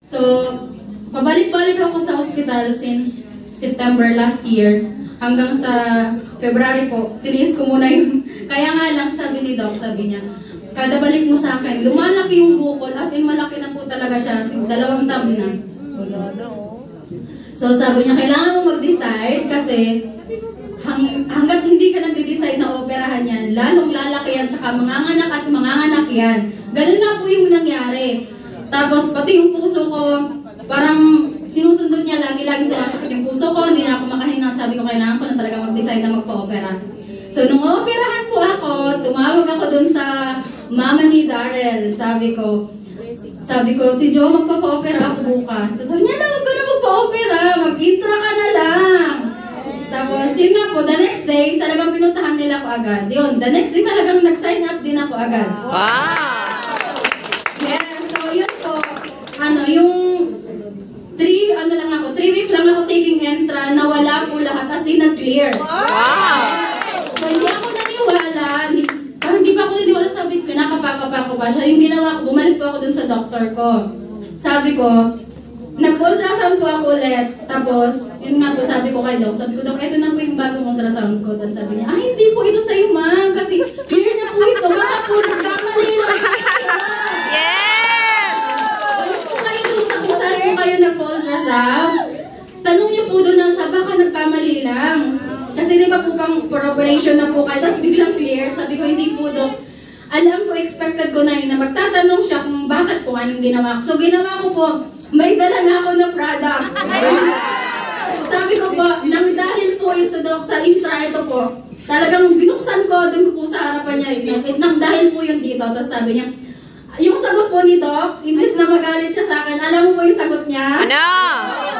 So, pabalik-balik ako sa hospital since September last year hanggang sa February po. Tiniis ko muna yung, kaya nga lang sabi ni Doc, sabi niya, kada balik mo sa akin, lumalaki yung bukol, as in malaki na po talaga siya, 2 tab na. So sabi niya, kailangan mo mag-decide kasi hanggat hindi ka nag-decide na operahan yan, lalong lalaki yan, saka manganganak at manganganak yan. Ganun nga po yung nangyari. Tapos pati yung puso ko, parang sinusundot niya, lagi-lagi sumasakit yung puso ko, hindi na ako makahinga. Sabi ko, kailangan ko na talaga mag-decide na magpa-opera. So, nung operahan po ako, tumawag ako dun sa mama ni Darrell. Sabi ko, Tijo, magpapa-opera ako bukas. So, sabi niya, huwag ka na magpa-opera, mag-intra ka na lang. Tapos, yun nga po, the next day, talagang pinuntahan nila ako agad. Yun, the next day talagang nag-sign up din ako agad. Wow! Yun po, yung 3 weeks lang ako taking entra, nawala po lahat, as in na-clear. Wow! So, hindi ako naniwala, parang hindi pa ako naniwala, sabi ko, nakapakapa ko pa siya. Yung ginawa ko, bumalik po ako dun sa doktor ko. Sabi ko, nag-ultrasound po ako ulit, tapos, yun nga po, sabi ko kay Doc, Doc, eto na po yung bagong ultrasound ko. Tapos sabi niya, hindi po ito sa'yo, ma'am, kasi clear na po ito, baka po nagkamali lang. Kayo nagpa-ultrasound, tanong niyo po doon sa baka nagkamali lang. Kasi di ba po pang operation na po kayo, tapos biglang clear. Sabi ko, hindi po, Doc. Alam ko, expected ko na yun na magtatanong siya kung bakit po anong ginawa ko. So ginawa ko po, may dala na ako ng product. Sabi ko po, nang dahil po ito, Doc, sa intra, ito po, talagang binuksan ko, doon po sa harapan niya. Nang dahil po yun dito, tapos sabi niya, yung sagot po ni Doc, imbes na magalit siya sa akin, alam mo po yung sagot niya? Ano?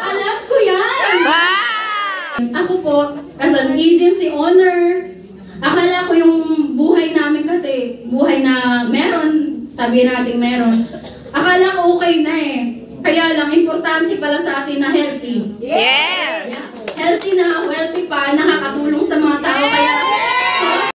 Alam ko yan! Wow! Ako po, as an agency owner, akala ko yung buhay namin kasi, buhay na meron, sabi natin meron, akala ko okay na eh. Kaya lang, importante pala sa atin na healthy. Yes! Healthy na, wealthy pa,